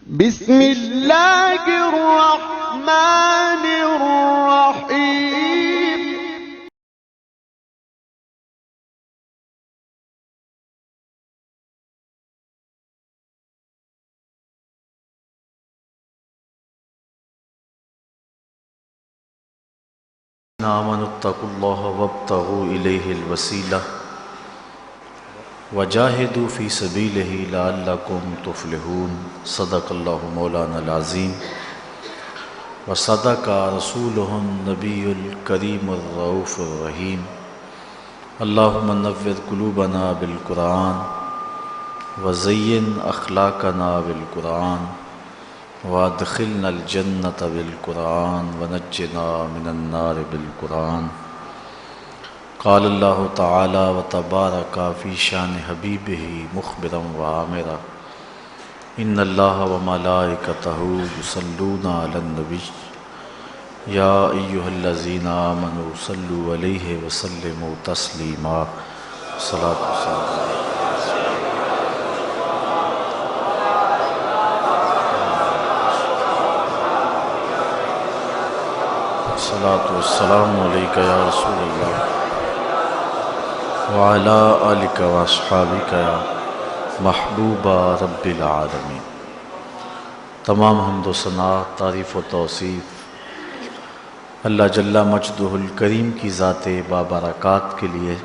بسم اللہ الرحمن الرحیم آمنوا اتقوا الله وابتغوا إليه الوسيلة وجاهدوا في سبيله لعلكم تفلحون صدق الله مولانا العظيم وصدق رسوله النبي الكريم الرؤوف الرحيم اللهم نور قلوبنا بالقرآن وزين أخلاقنا بالقرآن وادخلنا الجنة بالقرآن ونجنا من النار بالقرآن قال الله تعالى وتبارك في شان حبيبه مخبرا وآمرا إن الله وملائكته يصلون على النبي يا أيها الذين آمنوا صلوا عليه وسلموا تسليما صلاة والسلام الصلاة والسلام علیکہ یا رسول اللہ وعلی آلک واصحابک یا محبوب رب العالمین۔ تمام حمد و ثنا، تعریف و توصیف اللہ جل مجدہ الکریم کی ذات بابرکات کے لیے،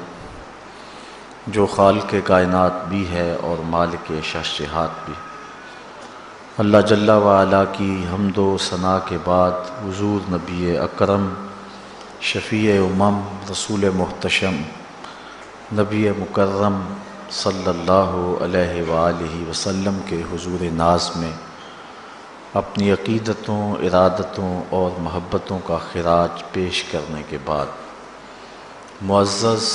جو خالق کائنات بھی ہے اور مالک شہنشاہات بھی۔ اللہ جل وعلا کی حمد و ثنا کے بعد حضور نبی اکرم، شفیع امم، رسول محتشم، نبی مکرم صلی اللہ علیہ وآلہ وسلم کے حضور ناز میں اپنی عقیدتوں، ارادتوں اور محبتوں کا خراج پیش کرنے کے بعد، معزز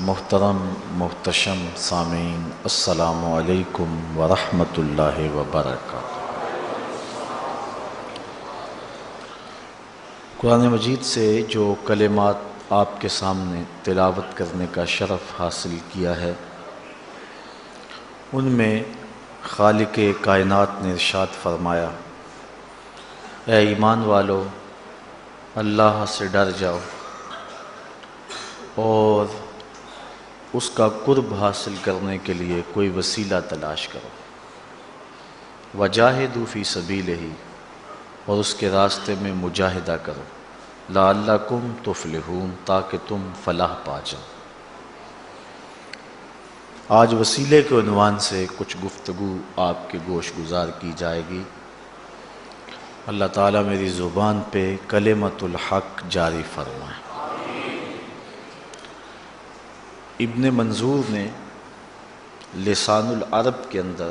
محترم محتشم سامعین، السلام علیکم ورحمۃ اللہ وبرکاتہ۔ قرآن مجید سے جو کلمات آپ کے سامنے تلاوت کرنے کا شرف حاصل کیا ہے، ان میں خالق کائنات نے ارشاد فرمایا، اے ایمان والو، اللہ سے ڈر جاؤ اور اس کا قرب حاصل کرنے کے لیے کوئی وسیلہ تلاش کرو، وجاہدوا فی سبیلہ، اور اس کے راستے میں مجاہدہ کرو، لعلکم تفلحون، تاکہ تم فلاح پا جاؤ۔ آج وسیلے کے عنوان سے کچھ گفتگو آپ کے گوش گزار کی جائے گی۔ اللہ تعالیٰ میری زبان پہ کلمۃ الحق جاری فرمائے۔ ابن منظور نے لسان العرب کے اندر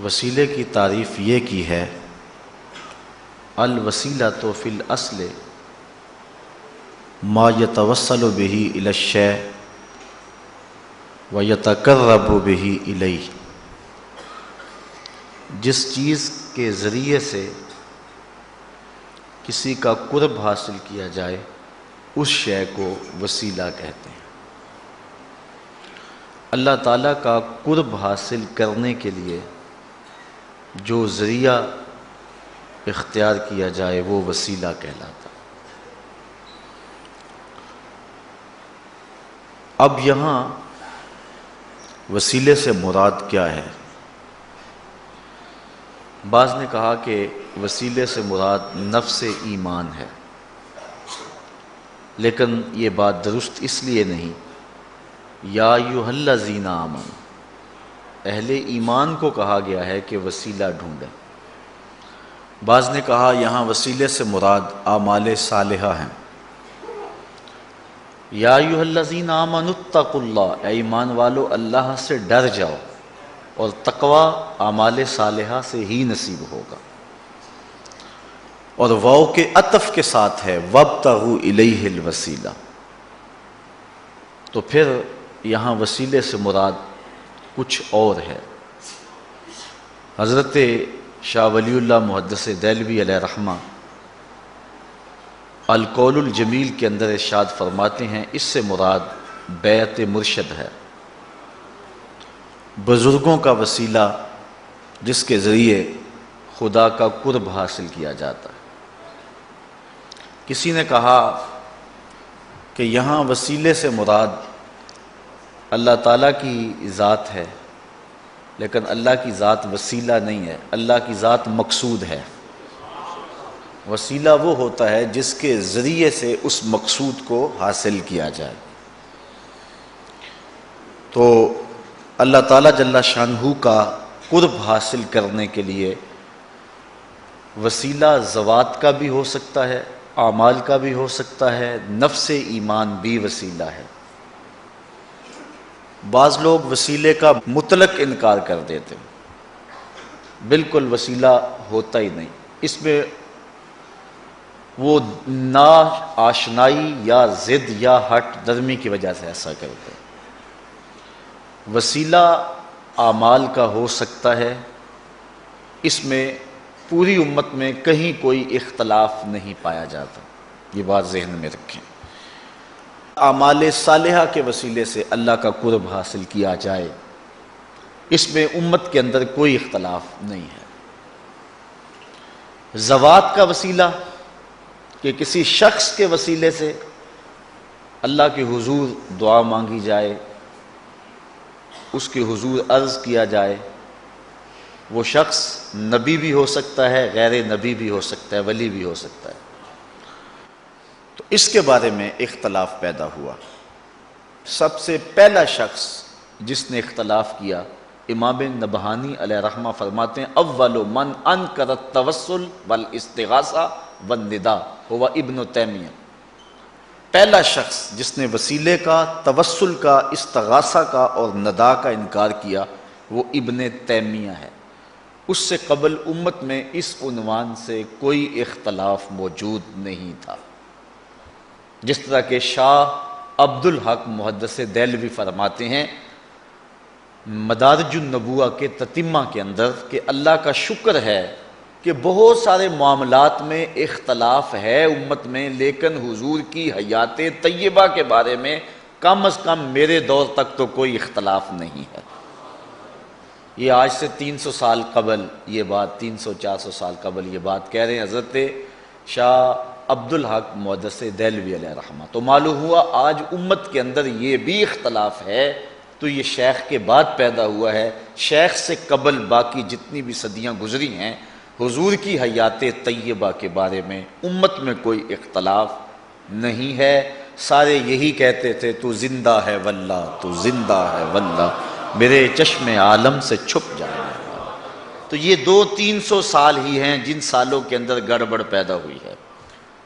وسیلے کی تعریف یہ کی ہے، الوسیلۃ فی الاصل ما یتوسل بہ الی الشیء ویتقرب بہ الیہ، جس چیز کے ذریعے سے کسی کا قرب حاصل کیا جائے اس شے کو وسیلہ کہتے ہیں۔ اللہ تعالیٰ کا قرب حاصل کرنے کے لیے جو ذریعہ اختیار کیا جائے وہ وسیلہ کہلاتا۔ اب یہاں وسیلے سے مراد کیا ہے؟ بعض نے کہا کہ وسیلے سے مراد نفس ایمان ہے، لیکن یہ بات درست اس لیے نہیں۔ یا ایھا الذین آمنوا، اہل ایمان کو کہا گیا ہے کہ وسیلہ ڈھونڈیں۔ بعض نے کہا یہاں وسیلے سے مراد اعمال صالحہ ہیں۔ یا ایھا الذین آمنوا اتقوا اللہ، اے ایمان والو اللہ سے ڈر جاؤ، اور تقوی اعمال صالحہ سے ہی نصیب ہوگا۔ اور واو کے عطف کے ساتھ ہے وابتغوا الیہ الوسیلہ، تو پھر یہاں وسیلے سے مراد کچھ اور ہے۔ حضرت شاہ ولی اللہ محدث دہلوی علیہ رحمہ القول الجمیل کے اندر ارشاد فرماتے ہیں، اس سے مراد بیعت مرشد ہے۔ بزرگوں کا وسیلہ جس کے ذریعے خدا کا قرب حاصل کیا جاتا ہے۔ کسی نے کہا کہ یہاں وسیلے سے مراد اللہ تعالیٰ کی ذات ہے، لیکن اللہ کی ذات وسیلہ نہیں ہے، اللہ کی ذات مقصود ہے۔ وسیلہ وہ ہوتا ہے جس کے ذریعے سے اس مقصود کو حاصل کیا جائے۔ تو اللہ تعالیٰ جل شانہ کا قرب حاصل کرنے کے لیے وسیلہ ذوات کا بھی ہو سکتا ہے، اعمال کا بھی ہو سکتا ہے، نفس ایمان بھی وسیلہ ہے۔ بعض لوگ وسیلے کا مطلق انکار کر دیتے ہیں، بالکل وسیلہ ہوتا ہی نہیں، اس میں وہ نا آشنائی یا ضد یا ہٹ درمی کی وجہ سے ایسا کرتے ہیں۔ وسیلہ اعمال کا ہو سکتا ہے، اس میں پوری امت میں کہیں کوئی اختلاف نہیں پایا جاتا، یہ بات ذہن میں رکھیں۔ اعمال صالحہ کے وسیلے سے اللہ کا قرب حاصل کیا جائے، اس میں امت کے اندر کوئی اختلاف نہیں ہے۔ ذوات کا وسیلہ کہ کسی شخص کے وسیلے سے اللہ کے حضور دعا مانگی جائے، اس کے حضور عرض کیا جائے، وہ شخص نبی بھی ہو سکتا ہے، غیر نبی بھی ہو سکتا ہے، ولی بھی ہو سکتا ہے، تو اس کے بارے میں اختلاف پیدا ہوا۔ سب سے پہلا شخص جس نے اختلاف کیا، امام نبہانی علیہ رحمہ فرماتے ہیں اول من انکر التوسل والاستغاثہ والنداء ہوا ابن تیمیہ۔ پہلا شخص جس نے وسیلے کا، توسل کا، استغاثہ کا اور ندا کا انکار کیا وہ ابن تیمیہ ہے۔ اس سے قبل امت میں اس عنوان سے کوئی اختلاف موجود نہیں تھا۔ جس طرح کہ شاہ عبد الحق محدث دہلوی فرماتے ہیں مدارج النبوہ کے تتمہ کے اندر کہ اللہ کا شکر ہے کہ بہت سارے معاملات میں اختلاف ہے امت میں، لیکن حضور کی حیات طیبہ کے بارے میں کم از کم میرے دور تک تو کوئی اختلاف نہیں ہے۔ یہ آج سے 300 سال قبل یہ بات، 300-400 سال قبل یہ بات کہہ رہے ہیں حضرت شاہ عبد الحق محدث دہلوی علیہ رحمہ۔ تو معلوم ہوا آج امت کے اندر یہ بھی اختلاف ہے تو یہ شیخ کے بعد پیدا ہوا ہے۔ شیخ سے قبل باقی جتنی بھی صدیاں گزری ہیں حضور کی حیات طیبہ کے بارے میں امت میں کوئی اختلاف نہیں ہے۔ سارے یہی کہتے تھے تو زندہ ہے واللہ، تو زندہ ہے واللہ، میرے چشم عالم سے چھپ جائے۔ تو یہ 200-300 سال ہی ہیں جن سالوں کے اندر گڑبڑ پیدا ہوئی ہے،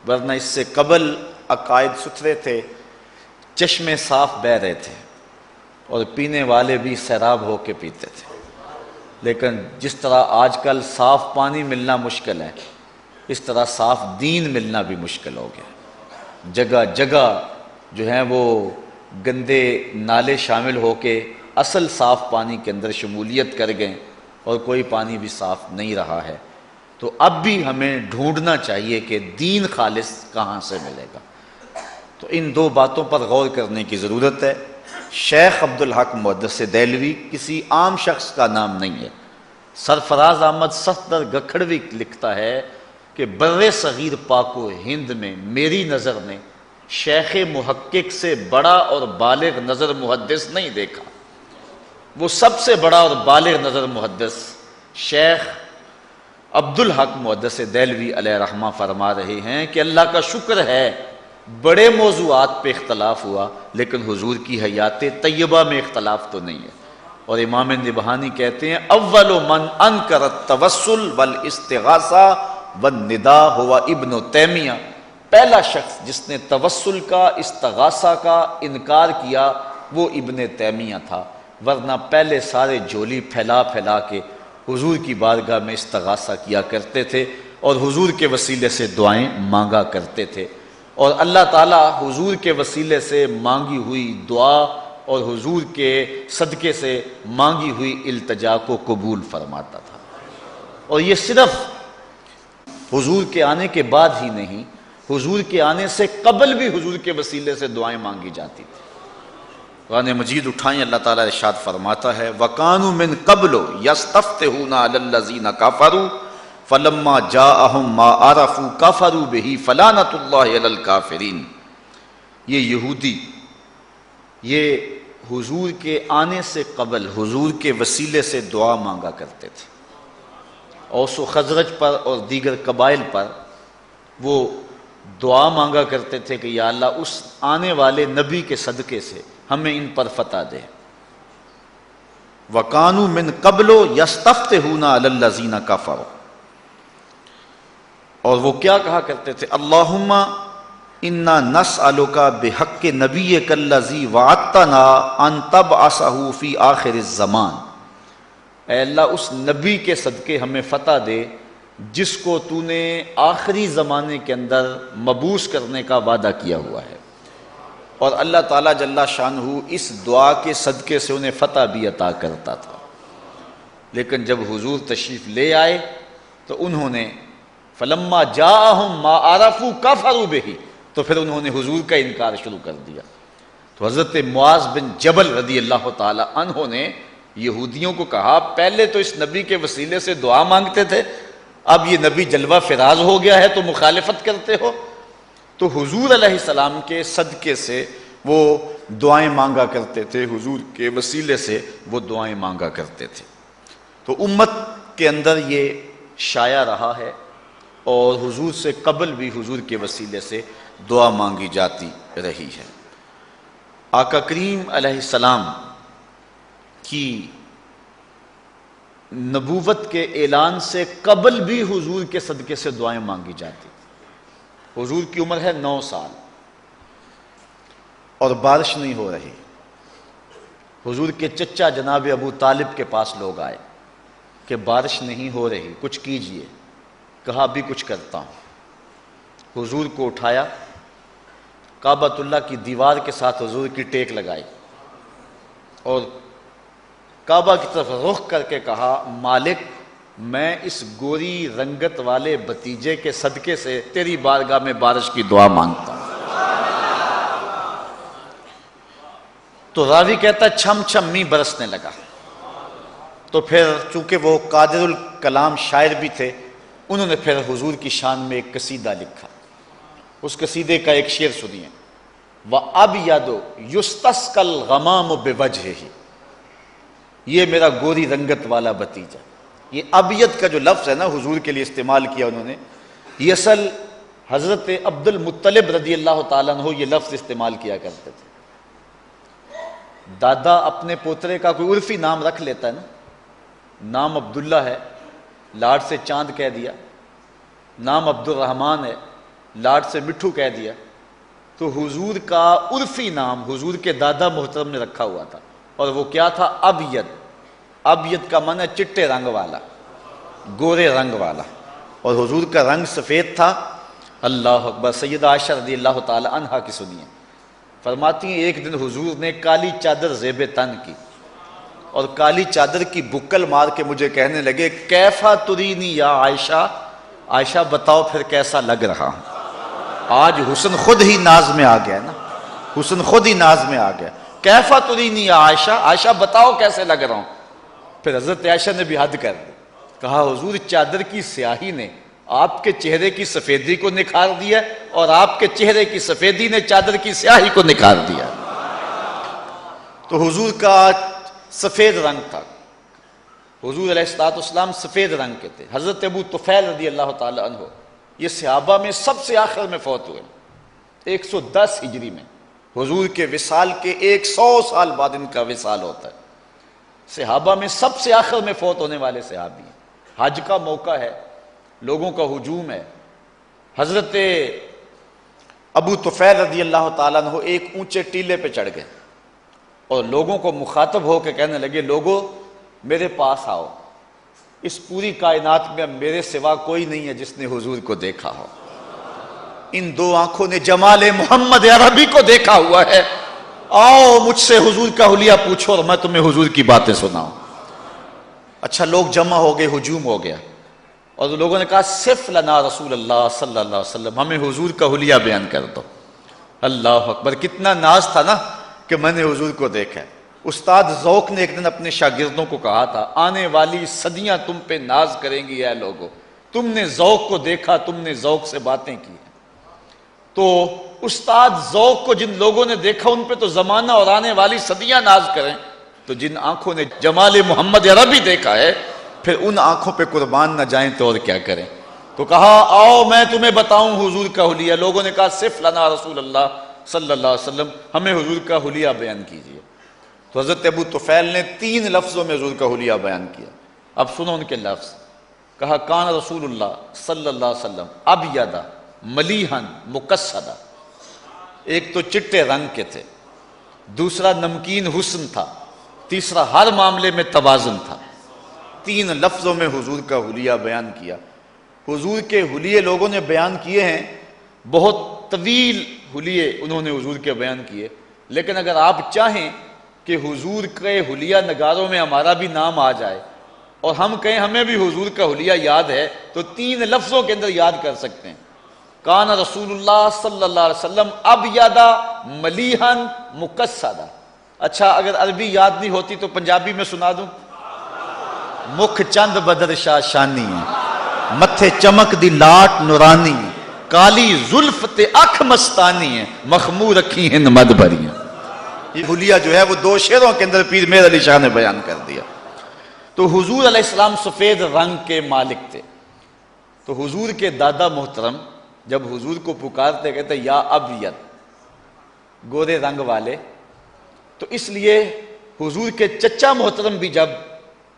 ورنہ اس سے قبل عقائد ستھرے تھے، چشمے صاف بہہ رہے تھے اور پینے والے بھی سیراب ہو کے پیتے تھے۔ لیکن جس طرح آج کل صاف پانی ملنا مشکل ہے، اس طرح صاف دین ملنا بھی مشکل ہو گیا۔ جگہ جگہ جو ہیں وہ گندے نالے شامل ہو کے اصل صاف پانی کے اندر شمولیت کر گئے اور کوئی پانی بھی صاف نہیں رہا ہے۔ تو اب بھی ہمیں ڈھونڈنا چاہیے کہ دین خالص کہاں سے ملے گا۔ تو ان دو باتوں پر غور کرنے کی ضرورت ہے۔ شیخ عبد الحق محدث دہلوی کسی عام شخص کا نام نہیں ہے۔ سرفراز احمد صفدر گکھڑوی لکھتا ہے کہ بر صغیر پاک و ہند میں میری نظر نے شیخ محقق سے بڑا اور بالغ نظر محدث نہیں دیکھا۔ وہ سب سے بڑا اور بالغ نظر محدث شیخ عبد الحق محدث دہلوی علیہ رحمہ فرما رہے ہیں کہ اللہ کا شکر ہے بڑے موضوعات پہ اختلاف ہوا لیکن حضور کی حیات طیبہ میں اختلاف تو نہیں ہے۔ اور امام نبہانی کہتے ہیں اول من انکر التوسل والاستغاثہ والنداء ہوا ابن تیمیہ۔ پہلا شخص جس نے توسل کا، استغاثہ کا انکار کیا وہ ابن تیمیہ تھا، ورنہ پہلے سارے جھولی پھیلا پھیلا کے حضور کی بارگاہ میں استغاثہ کیا کرتے تھے اور حضور کے وسیلے سے دعائیں مانگا کرتے تھے، اور اللہ تعالیٰ حضور کے وسیلے سے مانگی ہوئی دعا اور حضور کے صدقے سے مانگی ہوئی التجا کو قبول فرماتا تھا۔ اور یہ صرف حضور کے آنے کے بعد ہی نہیں، حضور کے آنے سے قبل بھی حضور کے وسیلے سے دعائیں مانگی جاتی تھی۔ قرآن مجید اٹھائیں، اللہ تعالیٰ ارشاد فرماتا ہے وَكَانُوا مِن قَبْلُ يَسْتَفْتِحُونَ عَلَى الَّذِينَ كَفَرُوا فَلَمَّا جَاءَهُم مَّا عَرَفُوا كَفَرُوا بِهِ فَلَعْنَةُ اللَّهِ عَلَى الْكَافِرِينَ۔ یہ یہودی یہ حضور کے آنے سے قبل حضور کے وسیلے سے دعا مانگا کرتے تھے، اوس و خزرج پر اور دیگر قبائل پر وہ دعا مانگا کرتے تھے کہ یا اللہ اس آنے والے نبی کے صدقے سے ہمیں ان پر فتح دے۔ وَكَانُوا مِن قَبْلُ يَسْتَفْتِحُونَ عَلَى الَّذِينَ كَفَرُوا، اور وہ کیا کہا کرتے تھے اللہم انا نسألک بحق نبیک الذی وعدتنا ان تبعثہ فی آخر الزمان، اے اللہ اس نبی کے صدقے ہمیں فتح دے جس کو تو نے آخری زمانے کے اندر مبعوث کرنے کا وعدہ کیا ہوا ہے۔ اور اللہ تعالیٰ جل شانہ اس دعا کے صدقے سے انہیں فتح بھی عطا کرتا تھا، لیکن جب حضور تشریف لے آئے تو انہوں نے فلما جاءہم ما عرفوا کفروا بہ، تو پھر انہوں نے حضور کا انکار شروع کر دیا۔ تو حضرت معاذ بن جبل رضی اللہ تعالی عنہ نے یہودیوں کو کہا پہلے تو اس نبی کے وسیلے سے دعا مانگتے تھے، اب یہ نبی جلوہ فراز ہو گیا ہے تو مخالفت کرتے ہو۔ تو حضور علیہ السلام کے صدقے سے وہ دعائیں مانگا کرتے تھے، حضور کے وسیلے سے وہ دعائیں مانگا کرتے تھے۔ تو امت کے اندر یہ شائع رہا ہے، اور حضور سے قبل بھی حضور کے وسیلے سے دعا مانگی جاتی رہی ہے۔ آقا کریم علیہ السلام کی نبوت کے اعلان سے قبل بھی حضور کے صدقے سے دعائیں مانگی جاتی۔ حضور کی عمر ہے 9 سال اور بارش نہیں ہو رہی۔ حضور کے چچا جناب ابو طالب کے پاس لوگ آئے کہ بارش نہیں ہو رہی، کچھ کیجئے۔ کہا بھی کچھ کرتا ہوں۔ حضور کو اٹھایا، کعبۃ اللہ کی دیوار کے ساتھ حضور کی ٹیک لگائی اور کعبہ کی طرف رخ کر کے کہا مالک میں اس گوری رنگت والے بھتیجے کے صدقے سے تیری بارگاہ میں بارش کی دعا مانگتا ہوں۔ تو راوی کہتا ہے چھم چھم می برسنے لگا۔ تو پھر چونکہ وہ قادر الکلام شاعر بھی تھے، انہوں نے پھر حضور کی شان میں ایک قصیدہ لکھا۔ اس قصیدے کا ایک شعر سنیے، وَأَبْيَضُ يُسْتَسْقَى الْغَمَامُ بِوَجْهِهِ، یہ میرا گوری رنگت والا بھتیجا۔ یہ ابیض کا جو لفظ ہے نا حضور کے لیے استعمال کیا انہوں نے، یہ اصل حضرت عبد المطلب رضی اللہ تعالیٰ عنہ یہ لفظ استعمال کیا کرتے تھے۔ دادا اپنے پوترے کا کوئی عرفی نام رکھ لیتا ہے نا، نام عبداللہ ہے، لاڈ سے چاند کہہ دیا، نام عبد الرحمن ہے، لاڈ سے مٹھو کہہ دیا۔ تو حضور کا عرفی نام حضور کے دادا محترم نے رکھا ہوا تھا، اور وہ کیا تھا؟ ابیض۔ ابیض کا معنی چٹے رنگ والا، گورے رنگ والا، اور حضور کا رنگ سفید تھا۔ اللہ اکبر۔ سیدہ عائشہ رضی اللہ تعالی عنہا کی سنیے، فرماتی ہیں ایک دن حضور نے کالی چادر زیب تن کی، اور کالی چادر کی بکل مار کے مجھے کہنے لگے کیفا ترینی یا عائشہ، عائشہ بتاؤ پھر کیسا لگ رہا ہوں۔ آج حسن خود ہی ناز میں آ گیا نا، حسن خود ہی ناز میں آ گیا۔ کیفا ترینی یا عائشہ، عائشہ بتاؤ کیسے لگ رہا ہوں۔ پھر حضرت عائشہ نے بھی حد کر دی، کہا حضور چادر کی سیاہی نے آپ کے چہرے کی سفیدی کو نکھار دیا، اور آپ کے چہرے کی سفیدی نے چادر کی سیاہی کو نکھار دیا۔ تو حضور کا سفید رنگ تھا، حضور علیہ السلام سفید رنگ کے تھے۔ حضرت ابو طفیل رضی اللہ تعالی عنہ یہ صحابہ میں سب سے آخر میں فوت ہوئے، 110 ہجری میں۔ حضور کے وصال کے 100 سال بعد ان کا وصال ہوتا ہے۔ صحابہ میں سب سے آخر میں فوت ہونے والے صحابی ہیں۔ حج کا موقع ہے، لوگوں کا ہجوم ہے، حضرت ابو طفیل رضی اللہ تعالیٰ عنہ ایک اونچے ٹیلے پہ چڑھ گئے اور لوگوں کو مخاطب ہو کے کہنے لگے لوگوں میرے پاس آؤ، اس پوری کائنات میں میرے سوا کوئی نہیں ہے جس نے حضور کو دیکھا ہو، ان دو آنکھوں نے جمال محمد عربی کو دیکھا ہوا ہے، آؤ مجھ سے حضور کا حلیہ پوچھو اور میں تمہیں حضور کی باتیں سناؤں۔ اچھا لوگ جمع ہو گئے، ہجوم ہو گیا، اور لوگوں نے کہا صف لنا رسول اللہ صلی اللہ علیہ وسلم، ہمیں حضور کا حلیہ بیان کر دو۔ اللہ اکبر، کتنا ناز تھا نا کہ کہ میں نے حضور کو دیکھا ہے۔ استاد ذوق نے ایک دن اپنے شاگردوں کو کہا تھا، آنے والی صدیاں تم پہ ناز کریں گی اے لوگو، تم نے ذوق کو دیکھا، تم نے ذوق سے باتیں کی ہیں۔ تو استاد ذوق کو جن لوگوں نے دیکھا ان پہ تو زمانہ اور آنے والی صدیاں ناز کریں، تو جن آنکھوں نے جمال محمد عربی دیکھا ہے پھر ان آنکھوں پہ قربان نہ جائیں تو اور کیا کریں۔ تو کہا آؤ میں تمہیں بتاؤں حضور کا حلیہ۔ لوگوں نے کہا صف لنا رسول اللہ صلی اللہ علیہ وسلم، ہمیں حضور کا حلیہ بیان کیجیے۔ تو حضرت ابو طفیل نے 3 لفظوں میں حضور کا حلیہ بیان کیا۔ اب سنو ان کے لفظ۔ کہا کان رسول اللہ صلی اللہ علیہ وسلم ابیض ملیحن مقصدا، ایک تو چٹے رنگ کے تھے، دوسرا نمکین حسن تھا، تیسرا ہر معاملے میں توازن تھا۔ 3 لفظوں میں حضور کا حلیہ بیان کیا۔ حضور کے حلیے لوگوں نے بیان کیے ہیں، بہت طویل حلیے انہوں نے حضور کے بیان کیے، لیکن اگر آپ چاہیں کہ حضور کے حلیہ نگاروں میں ہمارا بھی نام آ جائے اور ہم کہیں ہمیں بھی حضور کا حلیہ یاد ہے، تو 3 لفظوں کے اندر یاد کر سکتے ہیں۔ کان رسول اللہ صلی اللہ علیہ وسلم ابیض ملیحن مقصدا۔ اچھا اگر عربی یاد نہیں ہوتی تو پنجابی میں سنا دوں۔ مکھ چند بدر شاہ شانی ہے، متھے چمک دی لاٹ نورانی ہے، کالی زلف تے اکھ مستانی ہے، مخمور رکھی ہند مد بھریاں۔ یہ حلیہ جو ہے وہ 2 شعروں کے اندر پیر مہر علی شاہ نے بیان کر دیا۔ تو حضور علیہ السلام سفید رنگ کے مالک تھے۔ تو حضور کے دادا محترم جب حضور کو پکارتے کہتے یا ابیض، گورے رنگ والے، تو اس لیے حضور کے چچا محترم بھی جب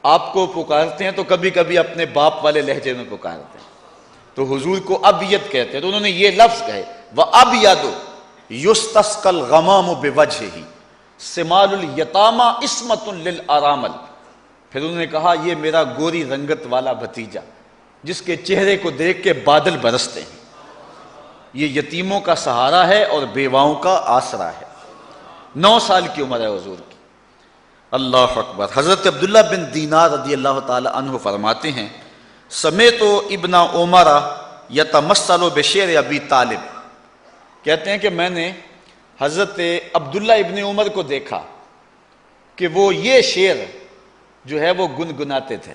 آپ کو پکارتے ہیں تو کبھی کبھی اپنے باپ والے لہجے میں پکارتے ہیں، تو حضور کو ابیض کہتے ہیں۔ تو انہوں نے یہ لفظ کہے وَأَبْيَضُ يُسْتَسْقَى الْغَمَامُ بِوَجْهِهِ سِمَالُ الْيَتَامَى عِصْمَةٌ لِلْأَرَامِلِ۔ پھر انہوں نے کہا یہ میرا گوری رنگت والا بھتیجا جس کے چہرے کو دیکھ کے بادل برستے ہیں، یہ یتیموں کا سہارا ہے اور بیواؤں کا آسرا ہے۔ 9 سال کی عمر ہے حضور کی۔ اللہ اکبر۔ حضرت عبداللہ بن دینار رضی اللہ تعالی عنہ فرماتے ہیں سمیت ابن عمر یتمثل بشعر ابی طالب، کہتے ہیں کہ میں نے حضرت عبداللہ ابن عمر کو دیکھا کہ وہ یہ شعر جو ہے وہ گنگناتے تھے،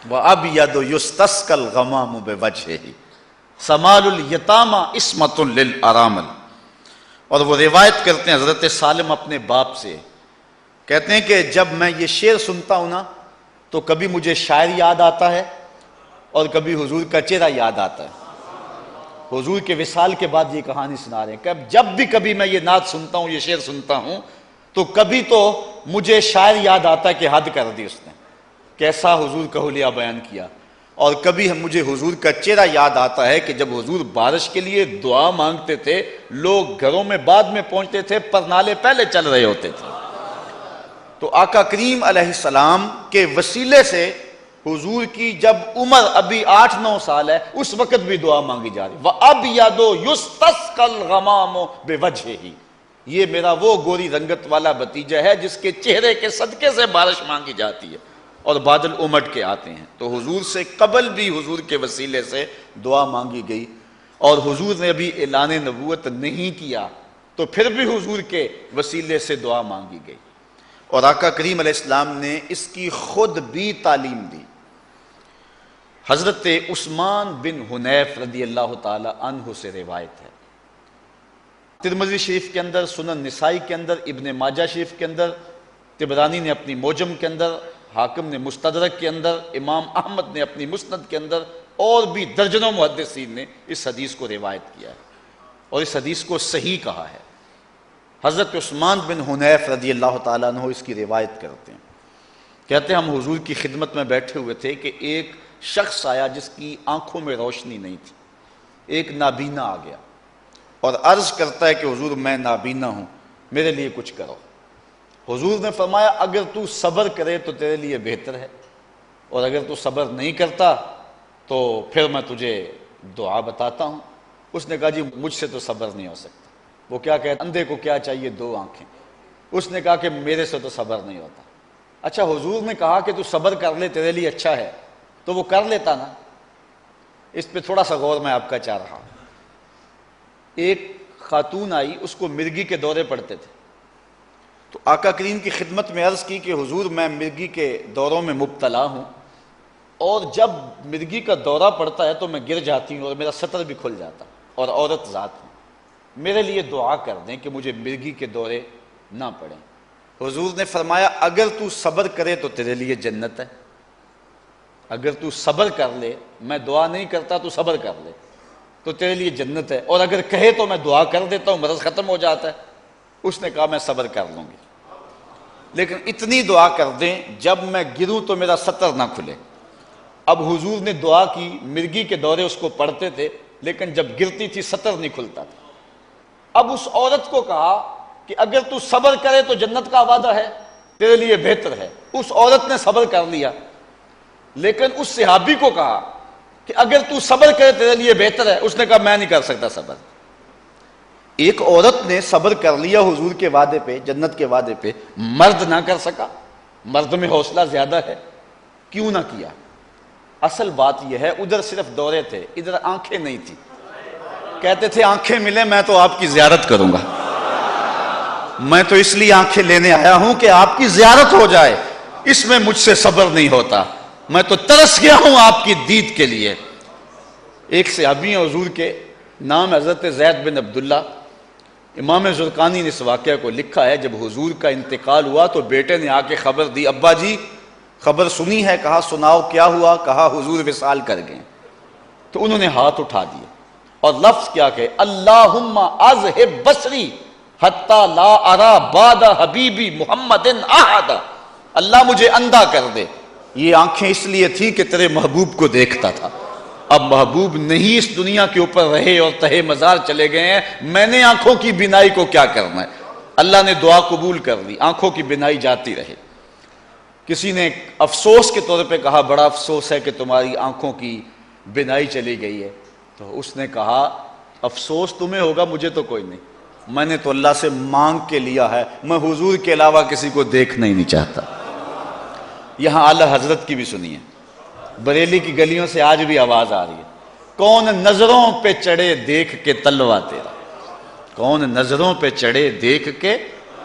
وَأَبْيَضُ يُسْتَسْقَى الْغَمَامُ بِوَجْهِهِ سَمَالُ الْيَتَامَى عِصْمَةٌ لِلْأَرَامِلِ۔ اور وہ روایت کرتے ہیں حضرت سالم اپنے باپ سے، کہتے ہیں کہ جب میں یہ شعر سنتا ہوں نا تو کبھی مجھے شاعر یاد آتا ہے اور کبھی حضور کا چہرہ یاد آتا ہے۔ حضور کے وصال کے بعد یہ کہانی سنا رہے ہیں کہ جب بھی کبھی میں یہ نعت سنتا ہوں، یہ شعر سنتا ہوں، تو کبھی تو مجھے شاعر یاد آتا ہے کہ حد کر دی اس نے، کیسا حضور کا حلیہ بیان کیا، اور کبھی مجھے حضور کا چہرہ یاد آتا ہے کہ جب حضور بارش کے لیے دعا مانگتے تھے، لوگ گھروں میں بعد میں پہنچتے تھے، پرنالے پہلے چل رہے ہوتے تھے۔ تو آقا کریم علیہ السلام کے وسیلے سے حضور کی جب عمر ابھی 8-9 سال ہے اس وقت بھی دعا مانگی جا رہی۔ وَأَبْيَضُ يُسْتَسْقَى الْغَمَامُ بِوَجْهِهِ، یہ میرا وہ گوری رنگت والا بھتیجا ہے جس کے چہرے کے صدقے سے بارش مانگی جاتی ہے اور بادل امٹ کے آتے ہیں۔ تو حضور سے قبل بھی حضور کے وسیلے سے دعا مانگی گئی، اور حضور نے ابھی اعلان نبوت نہیں کیا تو پھر بھی حضور کے وسیلے سے دعا مانگی گئی، اور آقا کریم علیہ السلام نے اس کی خود بھی تعلیم دی۔ حضرت عثمان بن حنیف رضی اللہ تعالی عنہ سے روایت ہے، ترمذی شریف کے اندر، سنن نسائی کے اندر، ابن ماجہ شریف کے اندر، طبرانی نے اپنی موجم کے اندر، حاکم نے مستدرک کے اندر، امام احمد نے اپنی مسند کے اندر، اور بھی درجنوں محدثین نے اس حدیث کو روایت کیا ہے اور اس حدیث کو صحیح کہا ہے۔ حضرت عثمان بن حنیف رضی اللہ تعالیٰ عنہ اس کی روایت کرتے ہیں، کہتے ہیں ہم حضور کی خدمت میں بیٹھے ہوئے تھے کہ ایک شخص آیا جس کی آنکھوں میں روشنی نہیں تھی، ایک نابینا آ گیا اور عرض کرتا ہے کہ حضور میں نابینا ہوں، میرے لیے کچھ کرو۔ حضور نے فرمایا اگر تو صبر کرے تو تیرے لیے بہتر ہے، اور اگر تو صبر نہیں کرتا تو پھر میں تجھے دعا بتاتا ہوں۔ اس نے کہا جی مجھ سے تو صبر نہیں ہو سکتا۔ وہ کیا کہتا، اندھے کو کیا چاہیے 2 آنکھیں۔ اس نے کہا کہ میرے سے تو صبر نہیں ہوتا۔ اچھا حضور نے کہا کہ تو صبر کر لے تیرے لیے اچھا ہے، تو وہ کر لیتا نا۔ اس پہ تھوڑا سا غور میں آپ کا چاہ رہا ہوں۔ ایک خاتون آئی، اس کو مرگی کے دورے پڑتے تھے، تو آقا کریم کی خدمت میں عرض کی کہ حضور میں مرگی کے دوروں میں مبتلا ہوں، اور جب مرگی کا دورہ پڑتا ہے تو میں گر جاتی ہوں اور میرا سطر بھی کھل جاتا، اور عورت ذات ہوں، میرے لیے دعا کر دیں کہ مجھے مرگی کے دورے نہ پڑیں۔ حضور نے فرمایا اگر تو صبر کرے تو تیرے لیے جنت ہے، اگر تو صبر کر لے، میں دعا نہیں کرتا تو صبر کر لے تو تیرے لیے جنت ہے، اور اگر کہے تو میں دعا کر دیتا ہوں مرض ختم ہو جاتا ہے۔ اس نے کہا میں صبر کر لوں گی، لیکن اتنی دعا کر دیں جب میں گروں تو میرا سطر نہ کھلے۔ اب حضور نے دعا کی، مرگی کے دورے اس کو پڑھتے تھے، لیکن جب گرتی تھی سطر نہیں کھلتا تھا۔ اب اس عورت کو کہا کہ اگر تو صبر کرے تو جنت کا وعدہ ہے، تیرے لیے بہتر ہے۔ اس عورت نے صبر کر لیا، لیکن اس صحابی کو کہا کہ اگر تو صبر کرے تیرے لیے بہتر ہے۔ اس نے کہا میں نہیں کر سکتا صبر۔ ایک عورت نے صبر کر لیا حضور کے وعدے پہ، جنت کے وعدے پہ، مرد نہ کر سکا۔ مرد میں حوصلہ زیادہ ہے، کیوں نہ کیا؟ اصل بات یہ ہے ادھر صرف دورے تھے، ادھر آنکھیں نہیں تھی۔ کہتے تھے آنکھیں ملے میں تو آپ کی زیارت کروں گا، میں تو اس لیے آنکھیں لینے آیا ہوں کہ آپ کی زیارت ہو جائے، اس میں مجھ سے صبر نہیں ہوتا، میں تو ترس گیا ہوں آپ کی دید کے لیے۔ ایک صحابی ہیں حضور کے، نام حضرت زید بن عبداللہ، امام زرقانی نے اس واقعہ کو لکھا ہے۔ جب حضور کا انتقال ہوا تو بیٹے نے آ کے خبر دی، ابا جی خبر سنی ہے؟ کہا سناؤ کیا ہوا؟ کہا حضور وصال کر گئے۔ تو انہوں نے ہاتھ اٹھا دیے اور لفظ کیا کہ اللہم اذہب بصری حتی لا ارا بعد حبیبی محمد احد، اللہ مجھے اندھا کر دے۔ یہ آنکھیں اس لیے تھی کہ تیرے محبوب کو دیکھتا تھا، اب محبوب نہیں اس دنیا کے اوپر رہے اور تہے مزار چلے گئے ہیں، میں نے آنکھوں کی بینائی کو کیا کرنا ہے؟ اللہ نے دعا قبول کر لی، آنکھوں کی بینائی جاتی رہے۔ کسی نے افسوس کے طور پہ کہا بڑا افسوس ہے کہ تمہاری آنکھوں کی بینائی چلی گئی ہے۔ تو اس نے کہا افسوس تمہیں ہوگا، مجھے تو کوئی نہیں، میں نے تو اللہ سے مانگ کے لیا ہے، میں حضور کے علاوہ کسی کو دیکھنا ہی نہیں چاہتا۔ یہاں اعلی حضرت کی بھی سنیے، بریلی کی گلیوں سے آج بھی آواز آ رہی ہے، کون نظروں پہ چڑھے دیکھ کے تلوا تیرا، کون نظروں پہ چڑھے دیکھ کے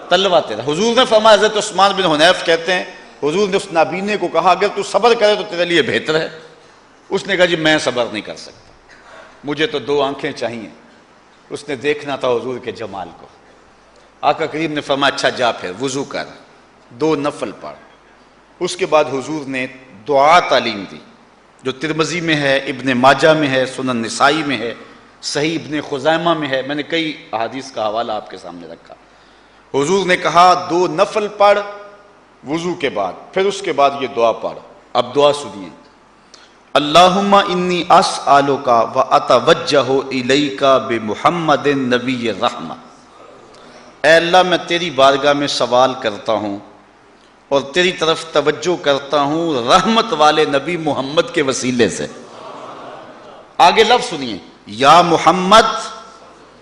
تلوا تیرا۔ حضور نے فرمایا، حضرت عثمان بن حنیف کہتے ہیں حضور نے اس نابینے کو کہا اگر تو صبر کرے تو تیرے لیے بہتر ہے۔ اس نے کہا جی میں صبر نہیں کر سکتا، مجھے تو دو آنکھیں چاہیے۔ اس نے دیکھنا تھا حضور کے جمال کو۔ آقا کریم نے فرمایا اچھا جا پھر وضو کر، دو نفل پڑھ۔ اس کے بعد حضور نے دعا تعلیم دی، جو ترمذی میں ہے، ابن ماجہ میں ہے، سنن نسائی میں ہے، صحیح ابن خزیمہ میں ہے، میں نے کئی احادیث کا حوالہ آپ کے سامنے رکھا۔ حضور نے کہا دو نفل پڑھ وضو کے بعد، پھر اس کے بعد یہ دعا پڑھ۔ اب دعا سنیے، اللہم انی اسألک و اتوجہ الیک بمحمد نبی الرحمہ، اے اللہ میں تیری بارگاہ میں سوال کرتا ہوں اور تیری طرف توجہ کرتا ہوں رحمت والے نبی محمد کے وسیلے سے۔ آگے لفظ سنیے، یا محمد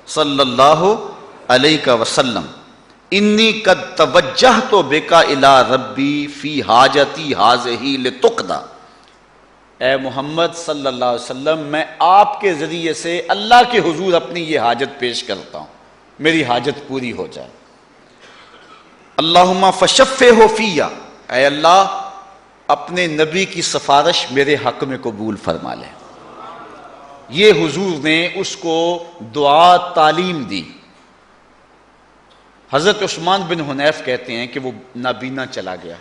صلی اللہ علیہ وسلم انی قد توجہت بک الی ربی فی حاجتی ہذہ لتقضی، اے محمد صلی اللہ علیہ وسلم میں آپ کے ذریعے سے اللہ کے حضور اپنی یہ حاجت پیش کرتا ہوں، میری حاجت پوری ہو جائے۔ اللہم فشفعہ فی، اے اللہ اپنے نبی کی سفارش میرے حق میں قبول فرما لے۔ یہ حضور نے اس کو دعا تعلیم دی۔ حضرت عثمان بن حنیف کہتے ہیں کہ وہ نابینا چلا گیا،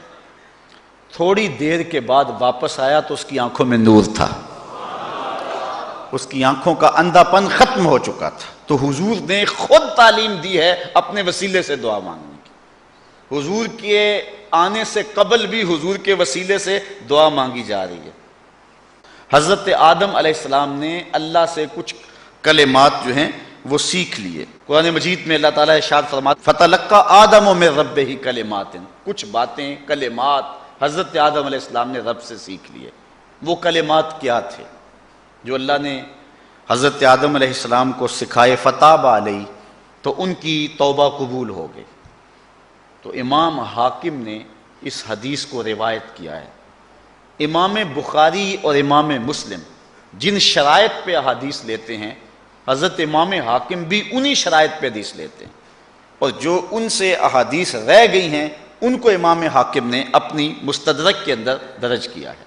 تھوڑی دیر کے بعد واپس آیا تو اس کی آنکھوں میں نور تھا، اس کی آنکھوں کا اندھا پن ختم ہو چکا تھا۔ تو حضور نے خود تعلیم دی ہے اپنے وسیلے سے دعا مانگنے کی۔ حضور کے آنے سے قبل بھی حضور کے وسیلے سے دعا مانگی جا رہی ہے۔ حضرت آدم علیہ السلام نے اللہ سے کچھ کلمات جو ہیں وہ سیکھ لیے۔ قرآن مجید میں اللہ تعالیٰ ارشاد فرماتا فَتَلَقَّى آدَمُ مِن رَبِّهِ کلمات، کچھ باتیں کلمات حضرت آدم علیہ السلام نے رب سے سیکھ لیے۔ وہ کلمات کیا تھے جو اللہ نے حضرت آدم علیہ السلام کو سکھائے؟ فتاب علیہ، تو ان کی توبہ قبول ہو گئی۔ تو امام حاکم نے اس حدیث کو روایت کیا ہے۔ امام بخاری اور امام مسلم جن شرائط پہ حدیث لیتے ہیں، حضرت امام حاکم بھی انہی شرائط پہ حدیث لیتے ہیں۔ اور جو ان سے احادیث رہ گئی ہیں ان کو امام حاکم نے اپنی مستدرک کے اندر درج کیا ہے.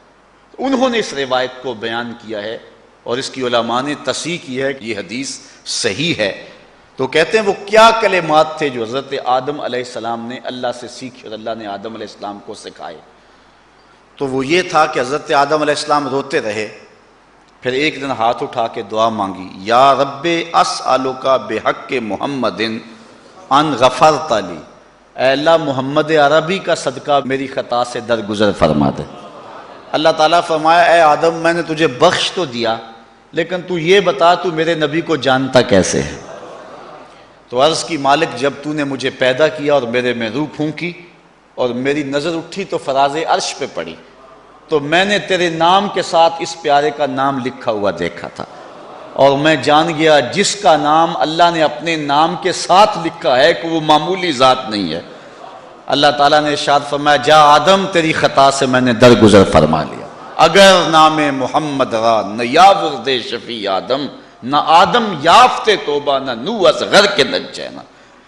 انہوں نے اس روایت کو بیان کیا ہے اور اس کی علماء نے تصحیح کی ہے کہ یہ حدیث صحیح ہے. تو کہتے ہیں وہ کیا کلمات تھے جو حضرت آدم علیہ السلام نے اللہ سے سیکھے اور اللہ نے آدم علیہ السلام کو سکھائے. تو وہ یہ تھا کہ حضرت آدم علیہ السلام روتے رہے، پھر ایک دن ہاتھ اٹھا کے دعا مانگی، یا رب اسألک بحق محمد ان غفرت لی، اے اللہ محمد عربی کا صدقہ میری خطا سے درگزر فرما دے. اللہ تعالیٰ فرمایا اے آدم میں نے تجھے بخش تو دیا لیکن تو یہ بتا تو میرے نبی کو جانتا کیسے ہے؟ تو عرض کی مالک جب تو نے مجھے پیدا کیا اور میرے میں روح پھونکی اور میری نظر اٹھی تو فراز عرش پہ پڑی تو میں نے تیرے نام کے ساتھ اس پیارے کا نام لکھا ہوا دیکھا تھا اور میں جان گیا جس کا نام اللہ نے اپنے نام کے ساتھ لکھا ہے کہ وہ معمولی ذات نہیں ہے. اللہ تعالیٰ نے ارشاد فرمایا جا آدم تیری خطا سے میں نے درگزر فرما لیا. اگر نام محمد را نہ یاورد شفیع آدم، نہ آدم یافتے توبہ نہ نو از غر کے نجینا.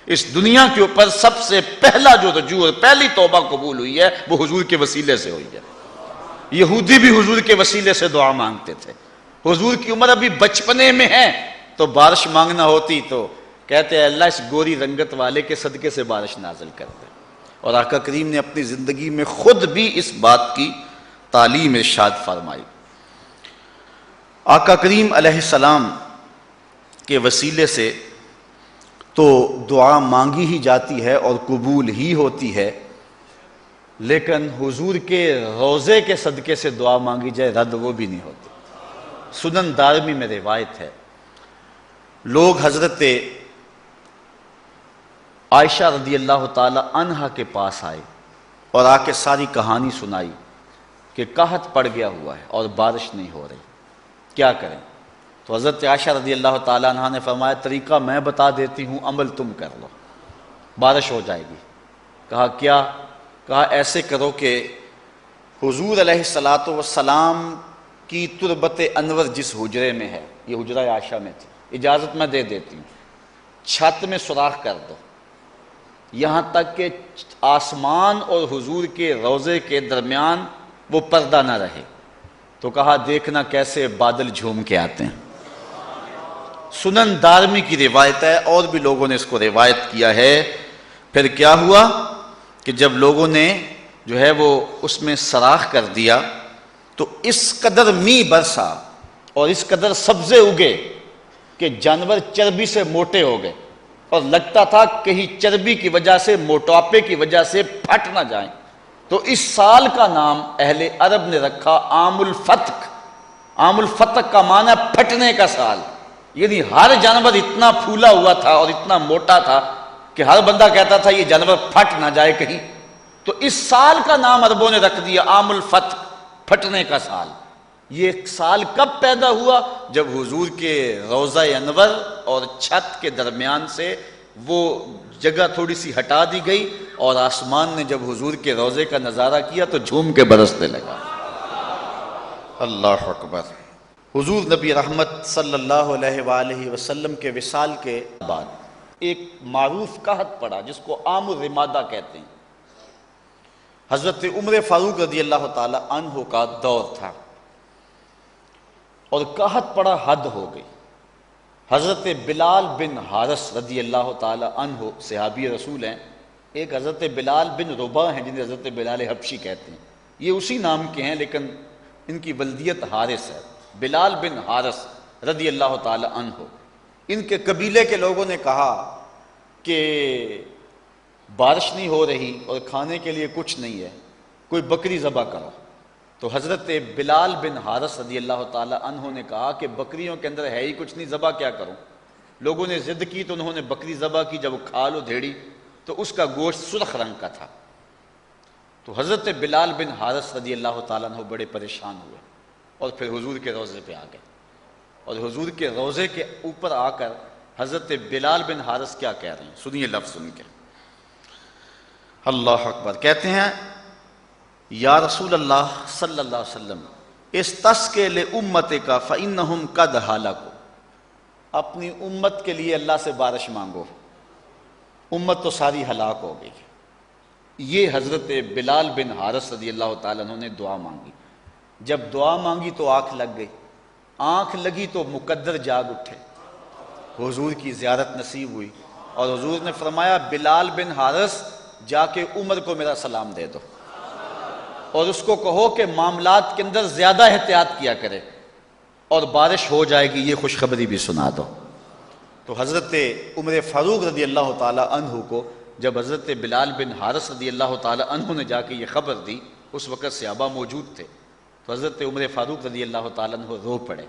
اس دنیا کے اوپر سب سے پہلا جو رجوع اور پہلی توبہ قبول ہوئی ہے وہ حضور کے وسیلے سے ہوئی ہے. یہودی بھی حضور کے وسیلے سے دعا مانگتے تھے. حضور کی عمر ابھی بچپنے میں ہے تو بارش مانگنا ہوتی تو کہتے ہیں اللہ اس گوری رنگت والے کے صدقے سے بارش نازل کر دے. اور آقا کریم نے اپنی زندگی میں خود بھی اس بات کی تعلیم ارشاد فرمائی. آقا کریم علیہ السلام کے وسیلے سے تو دعا مانگی ہی جاتی ہے اور قبول ہی ہوتی ہے، لیکن حضور کے روضے کے صدقے سے دعا مانگی جائے رد وہ بھی نہیں ہوتی. سنن دارمی میں روایت ہے لوگ حضرت عائشہ رضی اللہ تعالی عنہا کے پاس آئے اور آ کے ساری کہانی سنائی کہ قحط پڑ گیا ہوا ہے اور بارش نہیں ہو رہی، کیا کریں؟ تو حضرت عائشہ رضی اللہ تعالی عنہا نے فرمایا طریقہ میں بتا دیتی ہوں، عمل تم کر لو، بارش ہو جائے گی. کہا کیا؟ کہا ایسے کرو کہ حضور علیہ الصلاۃ والسلام کی تربت انور جس حجرے میں ہے، یہ حجرہ عائشہ میں تھی، اجازت میں دے دیتی ہوں، چھت میں سوراخ کر دو یہاں تک کہ آسمان اور حضور کے روضے کے درمیان وہ پردہ نہ رہے. تو کہا دیکھنا کیسے بادل جھوم کے آتے ہیں. سنن دارمی کی روایت ہے اور بھی لوگوں نے اس کو روایت کیا ہے. پھر کیا ہوا کہ جب لوگوں نے جو ہے وہ اس میں سراخ کر دیا تو اس قدر می برسا اور اس قدر سبزے اگے کہ جانور چربی سے موٹے ہو گئے اور لگتا تھا کہیں چربی کی وجہ سے موٹاپے کی وجہ سے پھٹ نہ جائیں. تو اس سال کا نام اہل عرب نے رکھا عام الفتق. عام الفتق کا معنی پھٹنے کا سال، یعنی ہر جانور اتنا پھولا ہوا تھا اور اتنا موٹا تھا کہ ہر بندہ کہتا تھا یہ جانور پھٹ نہ جائے کہیں. تو اس سال کا نام عربوں نے رکھ دیا عام الفتق، پھٹنے کا سال. یہ سال کب پیدا ہوا؟ جب حضور کے روضہ انور اور چھت کے درمیان سے وہ جگہ تھوڑی سی ہٹا دی گئی اور آسمان نے جب حضور کے روضے کا نظارہ کیا تو جھوم کے برسنے لگا. اللہ اکبر. حضور نبی رحمت صلی اللہ علیہ وآلہ وسلم کے وصال کے بعد ایک معروف قحط پڑا جس کو عام الرمادہ کہتے ہیں. حضرت عمر فاروق رضی اللہ تعالی عنہ کا دور تھا اور قحط پڑا، حد ہو گئی. حضرت بلال بن حارث رضی اللہ تعالی عنہ صحابی رسول ہیں. ایک حضرت بلال بن ربا ہیں جنہیں حضرت بلال حبشی کہتے ہیں. یہ اسی نام کے ہیں لیکن ان کی ولدیت حارث ہے. بلال بن حارث رضی اللہ تعالی عنہ، ان کے قبیلے کے لوگوں نے کہا کہ بارش نہیں ہو رہی اور کھانے کے لیے کچھ نہیں ہے، کوئی بکری ذبح کرو. تو حضرت بلال بن حارث رضی اللہ تعالی عنہ نے کہا کہ بکریوں کے اندر ہے ہی کچھ نہیں، ذبح کیا کروں؟ لوگوں نے ضد کی تو انہوں نے بکری ذبح کی. جب وہ کھال ادھیڑی تو اس کا گوشت سرخ رنگ کا تھا. تو حضرت بلال بن حارث رضی اللہ تعالیٰ عنہ بڑے پریشان ہوئے اور پھر حضور کے روضے پہ آ گئے. اور حضور کے روضے کے اوپر آ کر حضرت بلال بن حارث کیا کہہ رہے ہیں، سنیے لفظ سن کے. اللہ اکبر. کہتے ہیں یا رسول اللہ صلی اللہ علیہ وسلم استسقِ لأمتک فإنہم قد ہلکوا، اپنی امت کے لیے اللہ سے بارش مانگو، امت تو ساری ہلاک ہو گئی. یہ حضرت بلال بن حارث رضی اللہ تعالیٰ عنہ نے دعا مانگی. جب دعا مانگی تو آنکھ لگ گئی. آنکھ لگی تو مقدر جاگ اٹھے, حضور کی زیارت نصیب ہوئی, اور حضور نے فرمایا بلال بن حارث جا کے عمر کو میرا سلام دے دو, اور اس کو کہو کہ معاملات کے اندر زیادہ احتیاط کیا کرے, اور بارش ہو جائے گی یہ خوشخبری بھی سنا دو. تو حضرت عمر فاروق رضی اللہ تعالیٰ عنہ کو جب حضرت بلال بن حارث رضی اللہ تعالیٰ عنہ نے جا کے یہ خبر دی, اس وقت صحابہ موجود تھے, تو حضرت عمر فاروق رضی اللہ تعالیٰ عنہ رو پڑے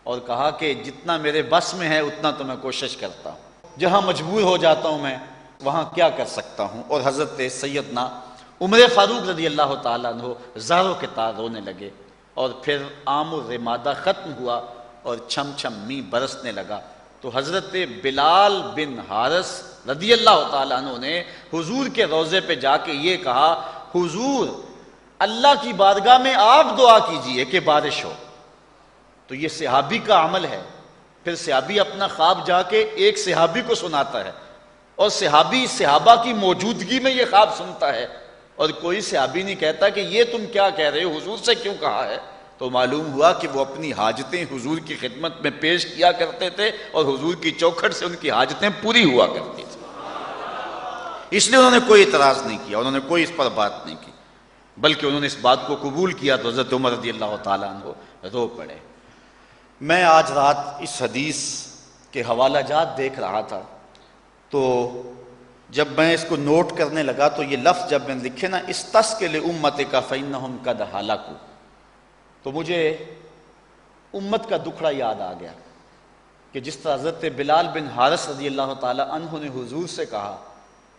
اور کہا کہ جتنا میرے بس میں ہے اتنا تو میں کوشش کرتا ہوں, جہاں مجبور ہو جاتا ہوں میں وہاں کیا کر سکتا ہوں. اور حضرت سیدنا عمر فاروق رضی اللہ تعالیٰ عنہ زاروں کے تار رونے لگے, اور پھر عام الرمادہ ختم ہوا اور چھم چھم می برسنے لگا. تو حضرت بلال بن حارث رضی اللہ تعالیٰ عنہ نے حضور کے روضے پہ جا کے یہ کہا, حضور اللہ کی بارگاہ میں آپ دعا کیجئے کہ بارش ہو. تو یہ صحابی کا عمل ہے. پھر صحابی اپنا خواب جا کے ایک صحابی کو سناتا ہے, اور صحابی صحابہ کی موجودگی میں یہ خواب سنتا ہے, اور کوئی صحابی نہیں کہتا کہ یہ تم کیا کہہ رہے ہو, حضور سے کیوں کہا ہے. تو معلوم ہوا کہ وہ اپنی حاجتیں حضور کی خدمت میں پیش کیا کرتے تھے, اور حضور کی چوکھٹ سے ان کی حاجتیں پوری ہوا کرتی تھی. اس لیے انہوں نے کوئی اعتراض نہیں کیا, انہوں نے کوئی اس پر بات نہیں کی, بلکہ انہوں نے اس بات کو قبول کیا. تو حضرت عمر رضی اللہ تعالیٰ عنہ رو پڑے. میں آج رات اس حدیث کے حوالہ جات دیکھ رہا تھا, تو جب میں اس کو نوٹ کرنے لگا تو یہ لفظ جب میں نے لکھے نا, استسق لامتک فانہم قد ہلکوا, تو مجھے امت کا دکھڑا یاد آ گیا کہ جس طرح حضرت بلال بن حارث رضی اللہ تعالی عنہ نے حضور سے کہا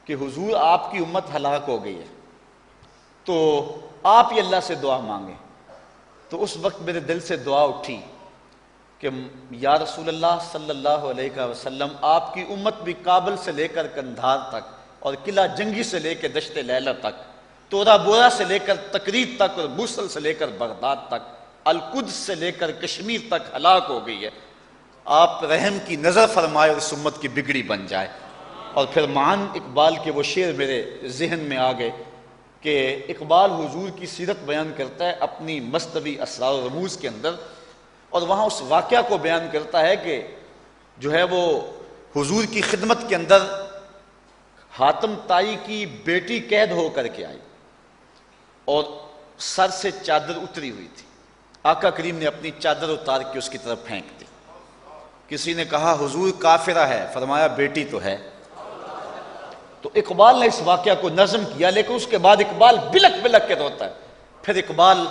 کہ حضور آپ کی امت ہلاک ہو گئی ہے, تو آپ ہی اللہ سے دعا مانگیں. تو اس وقت میرے دل سے دعا اٹھی کہ یا رسول اللہ صلی اللہ علیہ وسلم, آپ کی امت بھی کابل سے لے کر کندھار تک, اور قلعہ جنگی سے لے کے دشت لیلہ تک, تورا بورا سے لے کر تکریت تک, اور موصل سے لے کر بغداد تک, القدس سے لے کر کشمیر تک ہلاک ہو گئی ہے. آپ رحم کی نظر فرمائے اور اس امت کی بگڑی بن جائے. اور پھر معان اقبال کے وہ شعر میرے ذہن میں آ گئے کہ اقبال حضور کی سیرت بیان کرتا ہے اپنی مصنوی اسرار و رموز کے اندر, اور وہاں اس واقعہ کو بیان کرتا ہے کہ جو ہے وہ حضور کی خدمت کے اندر حاتم طائی کی بیٹی قید ہو کر کے آئی, اور سر سے چادر اتری ہوئی تھی. آقا کریم نے اپنی چادر اتار کے اس کی طرف پھینک دی. کسی نے کہا حضور کافرہ ہے, فرمایا بیٹی تو ہے. تو اقبال نے اس واقعہ کو نظم کیا, لیکن اس کے بعد اقبال بلک بلک کے روتا ہے. پھر اقبال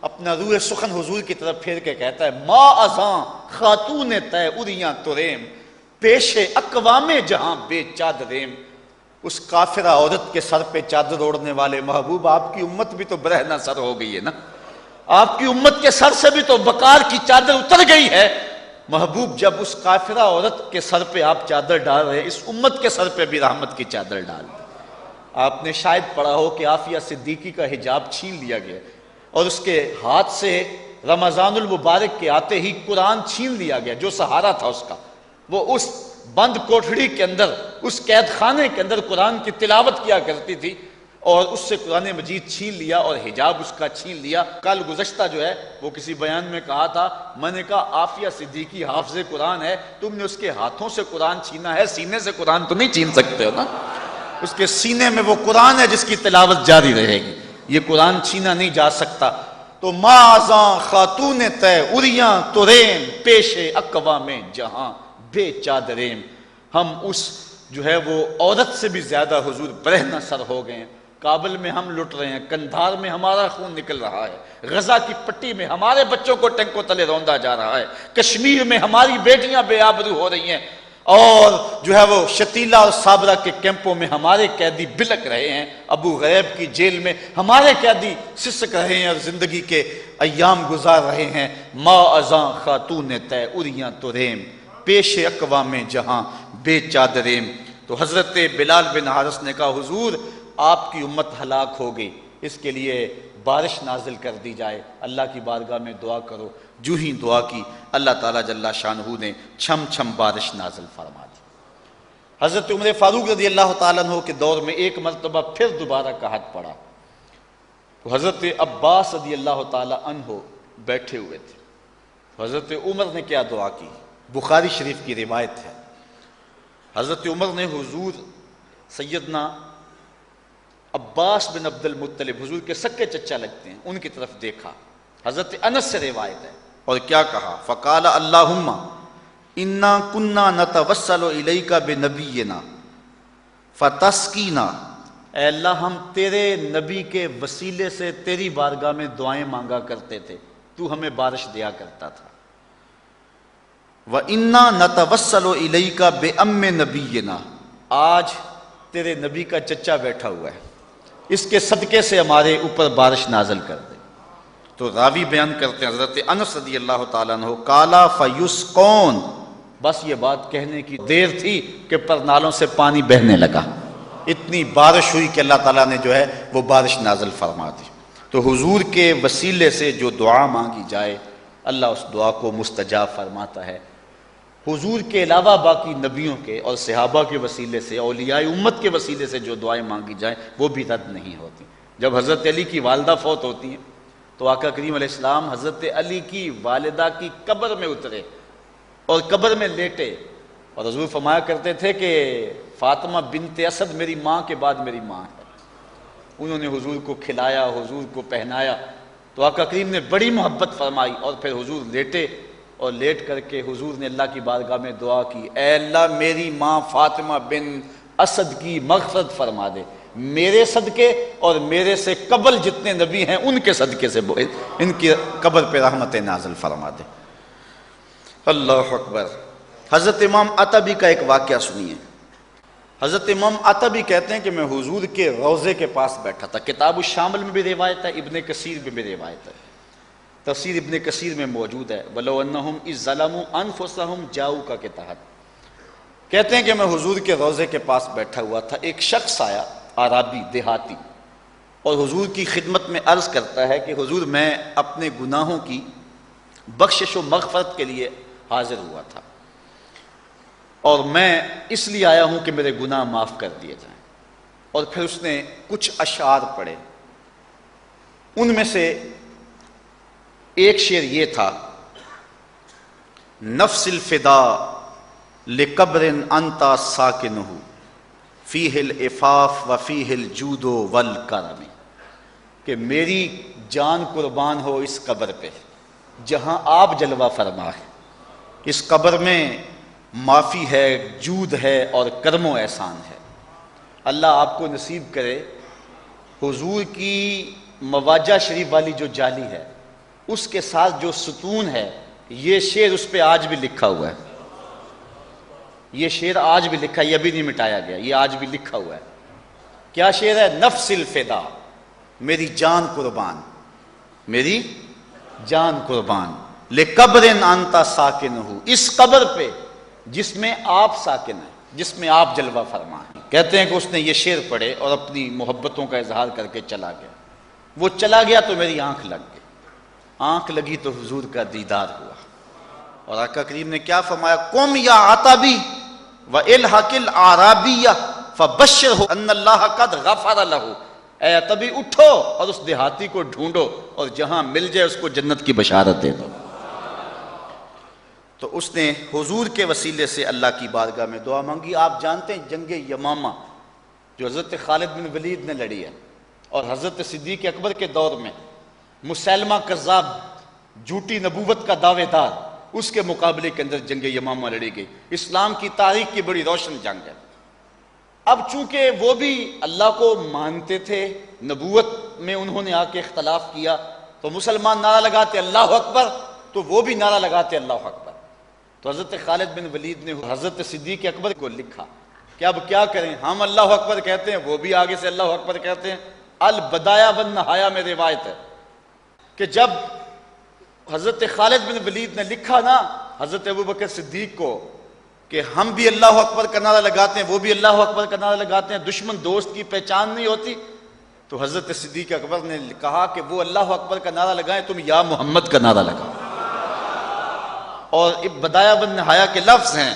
اپنا روح سخن حضور کی طرف پھیر کے کہتا ہے, ما ازاں خاتون تے اریاں تریم, پیش اقوام جہاں بے چادریم. اس کافرہ عورت کے سر پہ چادر اوڑھنے والے محبوب, آپ کی امت بھی تو برہنہ سر ہو گئی ہے نا, آپ کی امت کے سر سے بھی تو وقار کی چادر اتر گئی ہے. محبوب جب اس کافرہ عورت کے سر پہ آپ چادر ڈال رہے ہیں, اس امت کے سر پہ بھی رحمت کی چادر ڈال دیں. آپ نے شاید پڑھا ہو کہ عافیہ صدیقی کا حجاب چھین لیا گیا, اور اس کے ہاتھ سے رمضان المبارک کے آتے ہی قرآن چھین لیا گیا, جو سہارا تھا اس کا. وہ اس بند کوٹھڑی کے اندر, اس قید خانے کے اندر قرآن کی تلاوت کیا کرتی تھی, اور اس سے قرآن مجید چھین لیا اور حجاب اس کا چھین لیا. کل گزشتہ جو ہے وہ کسی بیان میں کہا تھا, میں نے کہا عافیہ صدیقی حافظ قرآن ہے, تم نے اس کے ہاتھوں سے قرآن چھینا ہے, سینے سے قرآن تو نہیں چھین سکتے ہو نا. اس کے سینے میں وہ قرآن ہے جس کی تلاوت جاری رہے گی, یہ قرآن چھینا نہیں جا سکتا. تو مازاں خاتون تے اریاں تریم, پیش اقوام جہاں بے چادریم. ہم اس جو ہے وہ عورت سے بھی زیادہ حضور برہنہ سر ہو گئے ہیں. کابل میں ہم لٹ رہے ہیں, کندھار میں ہمارا خون نکل رہا ہے, غزہ کی پٹی میں ہمارے بچوں کو ٹینکوں تلے روندا جا رہا ہے, کشمیر میں ہماری بیٹیاں بے آبرو ہو رہی ہیں, اور جو ہے وہ شتیلا اور صابرہ کے کیمپوں میں ہمارے قیدی بلک رہے ہیں, ابو غریب کی جیل میں ہمارے قیدی سسک رہے ہیں اور زندگی کے ایام گزار رہے ہیں. ما ازاں خاتون تے اریاں تریم, پیش اقوام جہاں بے چادریم. تو حضرت بلال بن حارث نے کہا حضور آپ کی امت ہلاک ہو گئی, اس کے لیے بارش نازل کر دی جائے, اللہ کی بارگاہ میں دعا کرو. جو ہی دعا کی اللہ تعالیٰ جل شانہ نے چھم چھم بارش نازل فرما دی. حضرت عمر فاروق رضی اللہ تعالیٰ عنہ کے دور میں ایک مرتبہ پھر دوبارہ قحط پڑا، تو حضرت عباس رضی اللہ تعالیٰ عنہ بیٹھے ہوئے تھے. حضرت عمر نے کیا دعا کی؟ بخاری شریف کی روایت ہے. حضرت عمر نے حضور سیدنا عباس بن عبد المطلب، حضور کے سکے چچا لگتے ہیں، ان کی طرف دیکھا. حضرت انس سے روایت ہے، اور کیا کہا؟ فقال اللہم انا کنا نتوسل الیک بنبینا فتسقینا، اے اللہ ہم تیرے نبی کے وسیلے سے تیری بارگاہ میں دعائیں مانگا کرتے تھے، تو ہمیں بارش دیا کرتا تھا. وَإِنَّا نَتَوَسَّلُ إِلَيْكَ بِأَمِّ نَبِيِّنَا، آج تیرے نبی کا چچا بیٹھا ہوا ہے، اس کے صدقے سے ہمارے اوپر بارش نازل کر دے. تو راوی بیان کرتے ہیں حضرت انس رضی اللہ تعالیٰ عنہ، کالا فیسقون، بس یہ بات کہنے کی دیر تھی کہ پرنالوں سے پانی بہنے لگا. اتنی بارش ہوئی کہ اللہ تعالیٰ نے جو ہے وہ بارش نازل فرما دی. تو حضور کے وسیلے سے جو دعا مانگی جائے اللہ اس دعا کو مستجاب فرماتا ہے. حضور کے علاوہ باقی نبیوں کے اور صحابہ کے وسیلے سے، اولیاء امت کے وسیلے سے جو دعائیں مانگی جائیں وہ بھی رد نہیں ہوتی. جب حضرت علی کی والدہ فوت ہوتی ہیں تو آقا کریم علیہ السلام حضرت علی کی والدہ کی قبر میں اترے اور قبر میں لیٹے، اور حضور فرمایا کرتے تھے کہ فاطمہ بنت اسد میری ماں کے بعد میری ماں ہے. انہوں نے حضور کو کھلایا، حضور کو پہنایا، تو آقا کریم نے بڑی محبت فرمائی، اور پھر حضور لیٹے اور لیٹ کر کے حضور نے اللہ کی بارگاہ میں دعا کی، اے اللہ میری ماں فاطمہ بن اسد کی مغفرت فرما دے، میرے صدقے اور میرے سے قبل جتنے نبی ہیں ان کے صدقے سے ان کی قبر پہ رحمت نازل فرما دے. اللہ اکبر. حضرت امام عتبی کا ایک واقعہ سنیے. حضرت امام عتبی کہتے ہیں کہ میں حضور کے روضے کے پاس بیٹھا تھا. کتاب الشامل میں بھی روایت ہے، ابن کثیر میں بھی روایت ہے، تفسیر ابن کثیر میں موجود ہے، وَلَوْ أَنَّهُمْ إِذْ ظَلَمُوا أَنفُسَهُمْ جَاءُوكَ کے تحت. کہتے ہیں کہ میں حضور کے روضے کے پاس بیٹھا ہوا تھا، ایک شخص آیا، عربی دیہاتی، اور حضور کی خدمت میں عرض کرتا ہے کہ حضور میں اپنے گناہوں کی بخشش و مغفرت کے لیے حاضر ہوا تھا، اور میں اس لیے آیا ہوں کہ میرے گناہ معاف کر دیے جائیں. اور پھر اس نے کچھ اشعار پڑھے. ان میں سے ایک شعر یہ تھا، نفس الفدا لقبر انت ساکنہ فیہ العفاف وفیہ الجود والکرم، کہ میری جان قربان ہو اس قبر پہ جہاں آپ جلوہ فرما ہے. اس قبر میں معافی ہے، جود ہے اور کرم و احسان ہے. اللہ آپ کو نصیب کرے حضور کی مواجہ شریف والی جو جالی ہے اس کے ساتھ جو ستون ہے، یہ شعر اس پہ آج بھی لکھا ہوا ہے. یہ شعر آج بھی لکھا ہے، یہ ابھی نہیں مٹایا گیا، یہ آج بھی لکھا ہوا ہے. کیا شعر ہے؟ نفس الفدا، میری جان قربان، میری جان قربان، لقبر انت ساکنہ، اس قبر پہ جس میں آپ ساکن ہیں، جس میں آپ جلوہ فرما ہیں. کہتے ہیں کہ اس نے یہ شعر پڑھے اور اپنی محبتوں کا اظہار کر کے چلا گیا. وہ چلا گیا تو میری آنکھ لگ گئی، آنکھ لگی تو حضور کا دیدار ہوا. اور آقا کریم نے کیا فرمایا؟ قم یا عتبی والحق الاعرابی فبشرہ ان اللہ قد غفر لہ، اے عتبی اٹھو اور اس دیہاتی کو ڈھونڈو اور جہاں مل جائے اس کو جنت کی بشارت دے دو. تو اس نے حضور کے وسیلے سے اللہ کی بارگاہ میں دعا مانگی. آپ جانتے ہیں جنگ یمامہ جو حضرت خالد بن ولید نے لڑی ہے، اور حضرت صدیق اکبر کے دور میں مسیلمہ کذاب جھوٹی نبوت کا دعوے دار، اس کے مقابلے کے اندر جنگ یمامہ لڑی گئی. اسلام کی تاریخ کی بڑی روشن جنگ ہے. اب چونکہ وہ بھی اللہ کو مانتے تھے، نبوت میں انہوں نے آ کے اختلاف کیا، تو مسلمان نعرہ لگاتے اللہ اکبر تو وہ بھی نعرہ لگاتے اللہ اکبر. تو حضرت خالد بن ولید نے حضرت صدیق اکبر کو لکھا کہ اب کیا کریں، ہم اللہ اکبر کہتے ہیں، وہ بھی آگے سے اللہ اکبر کہتے ہیں. البدایہ والنہایہ میں روایت ہے کہ جب حضرت خالد بن ولید نے لکھا نا حضرت ابوبکر صدیق کو کہ ہم بھی اللہ اکبر کا نعرہ لگاتے ہیں، وہ بھی اللہ اکبر کا نعرہ لگاتے ہیں، دشمن دوست کی پہچان نہیں ہوتی، تو حضرت صدیق اکبر نے کہا کہ وہ اللہ اکبر کا نعرہ لگائیں، تم یا محمد کا نعرہ لگاؤ. اور بدایہ والنہایہ کے لفظ ہیں،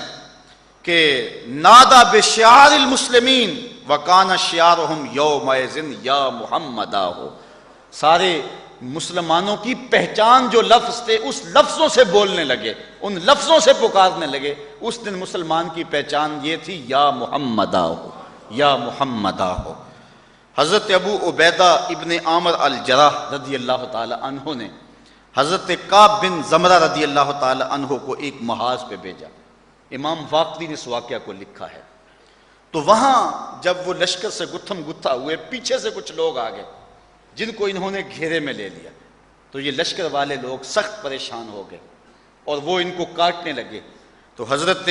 کہ نادا بشعار المسلمین وکان شعارہم یومئذ یا محمدا ہو، سارے مسلمانوں کی پہچان جو لفظ تھے اس لفظوں سے بولنے لگے، ان لفظوں سے پکارنے لگے۔ اس دن مسلمان کی پہچان یہ تھی یا محمدا ہو، یا محمدا ہو۔ حضرت ابو عبیدہ ابن عامر الجراح رضی اللہ تعالی عنہ نے حضرت کعب بن زمرہ رضی اللہ تعالی عنہ کو ایک محاذ پہ بھیجا۔ امام واقدی نے اس واقعہ کو لکھا ہے۔ تو وہاں جب وہ لشکر سے گتھم گتھا ہوئے، پیچھے سے کچھ لوگ آ گئے جن کو انہوں نے گھیرے میں لے لیا، تو یہ لشکر والے لوگ سخت پریشان ہو گئے اور وہ ان کو کاٹنے لگے۔ تو حضرت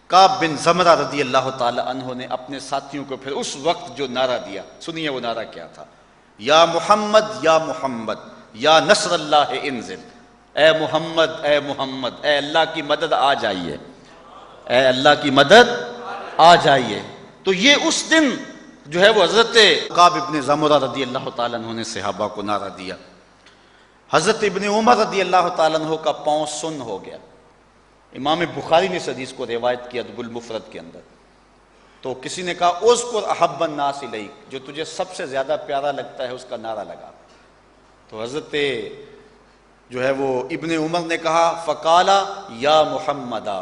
کعب بن زمرہ رضی اللہ تعالی عنہ نے اپنے ساتھیوں کو پھر اس وقت جو نعرہ دیا، سنیے وہ نعرہ کیا تھا، یا محمد یا محمد یا نصر اللہ انزل، اے محمد اے محمد، اے اللہ کی مدد آ جائیے، اے اللہ کی مدد آ جائیے۔ تو یہ اس دن جو ہے وہ حضرت کعب ابن زمرہ رضی اللہ تعالیٰ عنہ نے صحابہ کو نعرہ دیا۔ حضرت ابن عمر رضی اللہ تعالیٰ عنہ کا پاؤں سن ہو گیا۔ امام بخاری نے اس حدیث کو روایت کیا ادب المفرد کے اندر۔ تو کسی نے کہا اذکر احب الناس الیک، جو تجھے سب سے زیادہ پیارا لگتا ہے اس کا نعرہ لگا۔ تو حضرت جو ہے وہ ابن عمر نے کہا فقالا یا محمدا،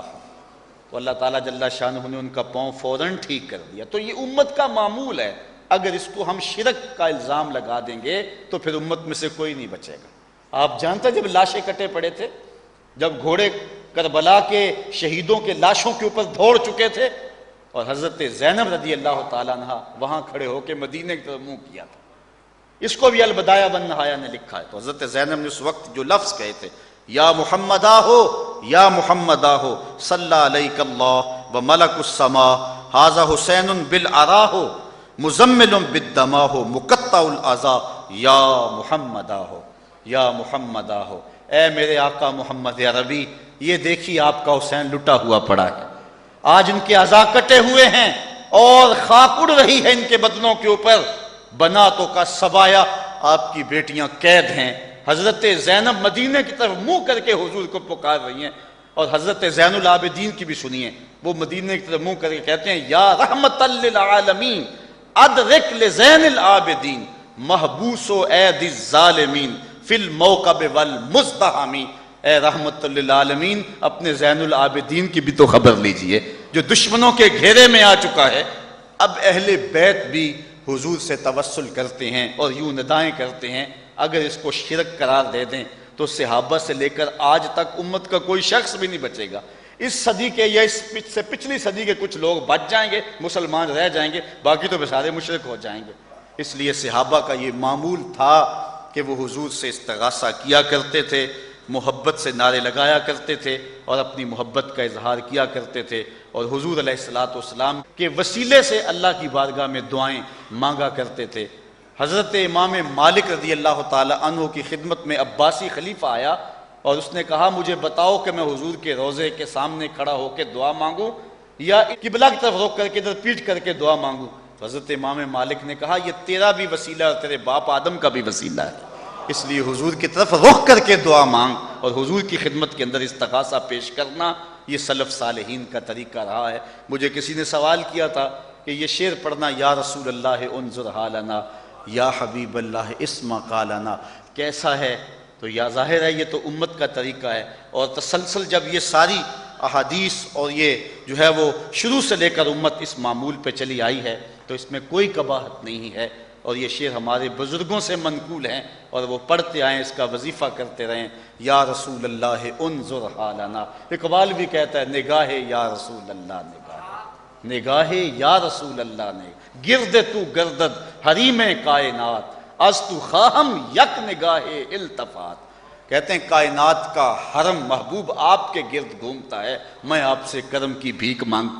تو اللہ تعالیٰ جل شانہ نے ان کا پاؤں فوراً ٹھیک کر دیا۔ تو یہ امت کا معمول ہے، اگر اس کو ہم شرک کا الزام لگا دیں گے تو پھر امت میں سے کوئی نہیں بچے گا۔ آپ جانتے جب لاشیں کٹے پڑے تھے، جب گھوڑے کربلا کے شہیدوں کے لاشوں کے اوپر دوڑ چکے تھے اور حضرت زینب رضی اللہ تعالیٰ عنہ وہاں کھڑے ہو کے مدینے کی طرف منہ کیا تھا، اس کو بھی البدایہ ون نہایہ نے لکھا ہے۔ تو حضرت زینب نے اس وقت جو لفظ کہے تھے یا محمدا ہو یا محمدا ہو صلی علیک اللہ و ملک السماء ھذا حسین بالعرا ہو مزمل بالدما ہو مقطع الاعضاء یا محمدا ہو، یا محمدا ہو، اے میرے آقا محمد عربی، یہ دیکھیے آپ کا حسین لٹا ہوا پڑا ہے، آج ان کے اعضاء کٹے ہوئے ہیں اور خاک اڑ رہی ہے ان کے بدنوں کے اوپر، بناتوں کا سبایا آپ کی بیٹیاں قید ہیں۔ حضرت زینب مدینہ کی طرف منہ کر کے حضور کو پکار رہی ہیں، اور حضرت زین العابدین کی بھی سنیے، وہ مدینہ کی طرف منہ کر کے کہتے ہیں یا رحمت للعالمین ادرک لزین العابدین محبوس و عید الظالمین فی الموقب والمزدحمی، اے رحمت للعالمین اپنے زین العابدین کی بھی تو خبر لیجئے جو دشمنوں کے گھیرے میں آ چکا ہے۔ اب اہل بیت بھی حضور سے توسل کرتے ہیں اور یوں ندائیں کرتے ہیں، اگر اس کو شرک قرار دے دیں تو صحابہ سے لے کر آج تک امت کا کوئی شخص بھی نہیں بچے گا۔ اس صدی کے یا اس سے پچھلی صدی کے کچھ لوگ بچ جائیں گے، مسلمان رہ جائیں گے، باقی تو بیچارے مشرک ہو جائیں گے۔ اس لیے صحابہ کا یہ معمول تھا کہ وہ حضور سے استغاثہ کیا کرتے تھے، محبت سے نعرے لگایا کرتے تھے اور اپنی محبت کا اظہار کیا کرتے تھے، اور حضور علیہ الصلوۃ والسلام کے وسیلے سے اللہ کی بارگاہ میں دعائیں مانگا کرتے تھے۔ حضرت امام مالک رضی اللہ تعالی عنہ کی خدمت میں عباسی خلیفہ آیا اور اس نے کہا مجھے بتاؤ کہ میں حضور کے روضے کے سامنے کھڑا ہو کے دعا مانگوں یا قبلہ کی طرف رخ کر کے ادھر پیٹ کر کے دعا مانگوں؟ حضرت امام مالک نے کہا یہ تیرا بھی وسیلہ اور تیرے باپ آدم کا بھی وسیلہ ہے، اس لیے حضور کی طرف رخ کر کے دعا مانگ اور حضور کی خدمت کے اندر استغاثہ پیش کرنا، یہ سلف صالحین کا طریقہ رہا ہے۔ مجھے کسی نے سوال کیا تھا کہ یہ شعر پڑھنا یا رسول اللہ انظر حالنا یا حبیب اللہ اسمع قالنا کیسا ہے؟ تو یا ظاہر ہے یہ تو امت کا طریقہ ہے، اور تسلسل جب یہ ساری احادیث اور یہ جو ہے وہ شروع سے لے کر امت اس معمول پہ چلی آئی ہے تو اس میں کوئی قباحت نہیں ہے، اور یہ شعر ہمارے بزرگوں سے منقول ہیں اور وہ پڑھتے آئیں، اس کا وظیفہ کرتے رہیں۔ یا رسول اللہ انظر حالنا، اقبال بھی کہتا ہے نگاہ یا رسول اللہ نگاہ یا رسول اللہ نے گرد تو گردد حریم کائنات از تو خواہم یک نگاہ التفات، کہتے ہیں کائنات کا حرم محبوب آپ کے گرد گھومتا ہے، میں آپ سے کرم کی بھیک مانگتا